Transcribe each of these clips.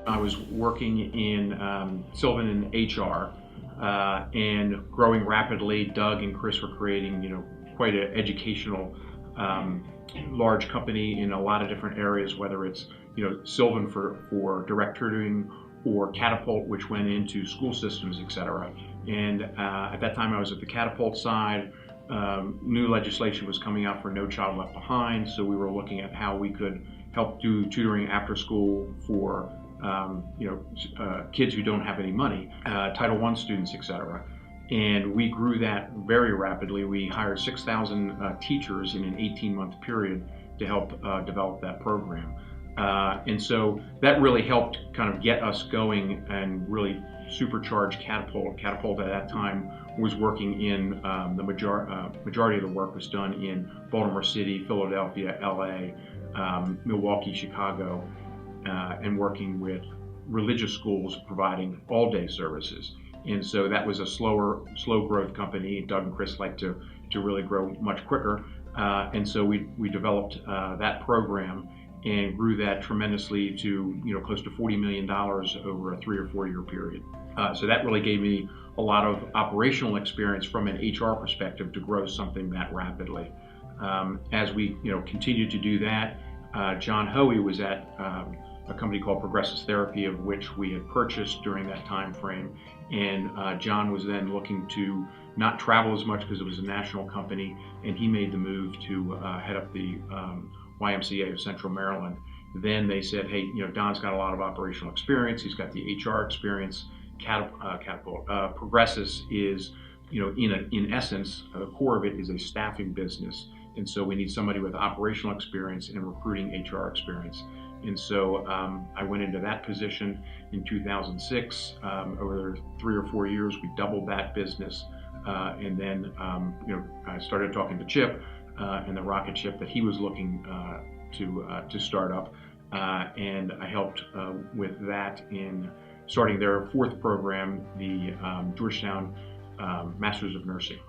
I was working in Sylvan in HR and growing rapidly. Doug and Chris were creating, quite an educational large company in a lot of different areas, whether it's, Sylvan for direct tutoring or Catapult, which went into school systems, et cetera. And at that time I was at the Catapult side. New legislation was coming out for No Child Left Behind, so we were looking at how we could help do tutoring after school for kids who don't have any money, Title I students, et cetera. And we grew that very rapidly. We hired 6,000 teachers in an 18-month period to help develop that program. And so that really helped kind of get us going and really supercharge Catapult. Catapult at that time was working in the majority of the work was done in Baltimore City, Philadelphia, LA, Milwaukee, Chicago, and working with religious schools providing all-day services. And so that was a slow growth company. Doug and Chris like to really grow much quicker. And so we developed that program and grew that tremendously to close to $40 million over a 3 or 4 year period. So that really gave me a lot of operational experience from an HR perspective to grow something that rapidly. As we continued to do that, John Hoey was at a company called Progressive Therapy, of which we had purchased during that time frame. And John was then looking to not travel as much because it was a national company, and he made the move to head up the YMCA of Central Maryland. Then they said, hey, Don's got a lot of operational experience. He's got the HR experience. Catapult. Progressive is, in essence, the core of it is a staffing business. And so we need somebody with operational experience and recruiting HR experience. And so I went into that position in 2006. Over 3 or 4 years, we doubled that business. And then, I started talking to Chip and the rocket ship that he was looking to start up. And I helped with that in starting their 4th program, the Georgetown Masters of Nursing.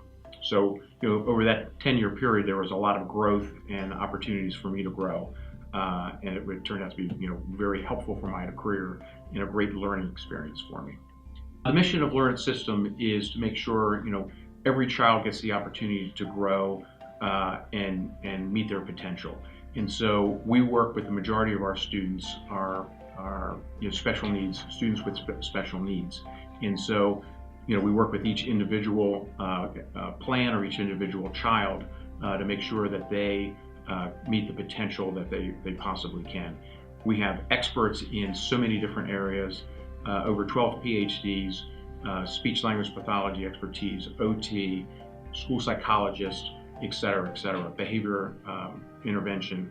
So, over that 10-year period, there was a lot of growth and opportunities for me to grow. And it turned out to be, very helpful for my career and a great learning experience for me. The mission of Learn System is to make sure, every child gets the opportunity to grow and meet their potential. And so we work with the majority of our students are special needs, students with special needs. And so, we work with each individual plan or each individual child to make sure that they meet the potential that they possibly can. We have experts in so many different areas, over 12 PhDs, speech language pathology expertise, OT, school psychologist, et cetera, behavior intervention,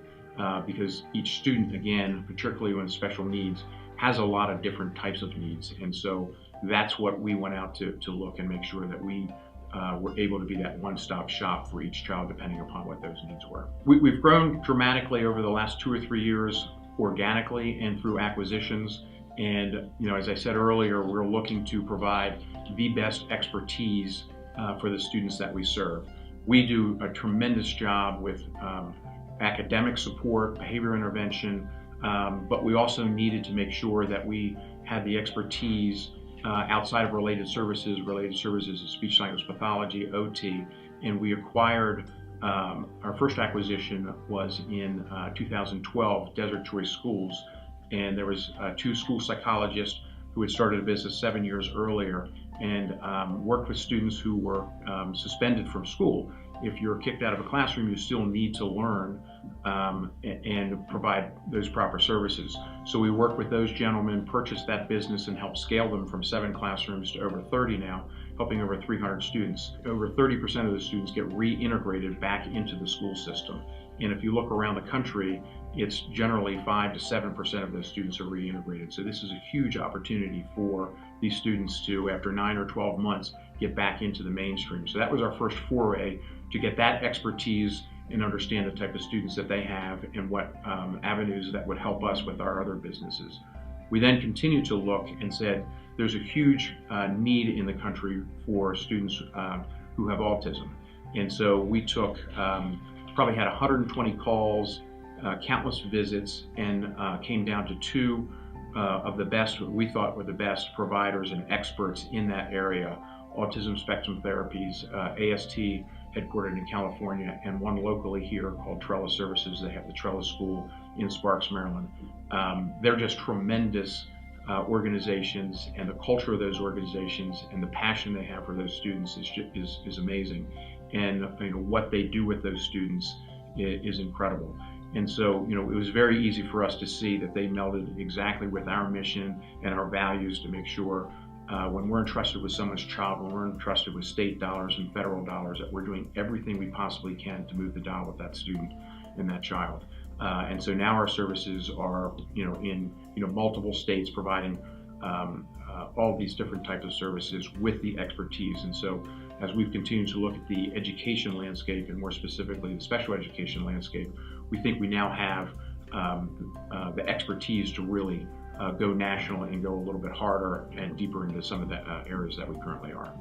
because each student, again, particularly with special needs, has a lot of different types of needs. And so that's what we went out to look and make sure that we were able to be that one-stop shop for each child depending upon what those needs were. We've grown dramatically over the last 2 or 3 years organically and through acquisitions. And as I said earlier, we're looking to provide the best expertise for the students that we serve. We do a tremendous job with academic support, behavior intervention, but we also needed to make sure that we had the expertise outside of related services of speech language pathology, OT, and we acquired, our first acquisition was in 2012, Desert Choice Schools, and there was 2 school psychologists who had started a business 7 years earlier and worked with students who were suspended from school. If you're kicked out of a classroom, you still need to learn and provide those proper services. So we worked with those gentlemen, purchased that business, and helped scale them from 7 classrooms to over 30 now, helping over 300 students. Over 30% of the students get reintegrated back into the school system. And if you look around the country, it's generally 5 to 7% of those students are reintegrated. So this is a huge opportunity for these students to, after 9 or 12 months, get back into the mainstream. So that was our first foray to get that expertise and understand the type of students that they have and what avenues that would help us with our other businesses. We then continued to look and said, there's a huge need in the country for students who have autism. And so we took, probably had 120 calls, countless visits, and came down to 2 of the best, what we thought were the best providers and experts in that area, autism spectrum therapies, AST, headquartered in California, and one locally here called Trellis Services. They have the Trellis School in Sparks, Maryland. They're just tremendous organizations, and the culture of those organizations and the passion they have for those students is amazing. And what they do with those students is incredible. And so, it was very easy for us to see that they melded exactly with our mission and our values to make sure when we're entrusted with someone's child, when we're entrusted with state dollars and federal dollars, that we're doing everything we possibly can to move the dial with that student and that child. And so now our services are, in multiple states, providing all these different types of services with the expertise. And so, as we've continued to look at the education landscape, and more specifically the special education landscape, we think we now have the expertise to really go national and go a little bit harder and deeper into some of the areas that we currently are.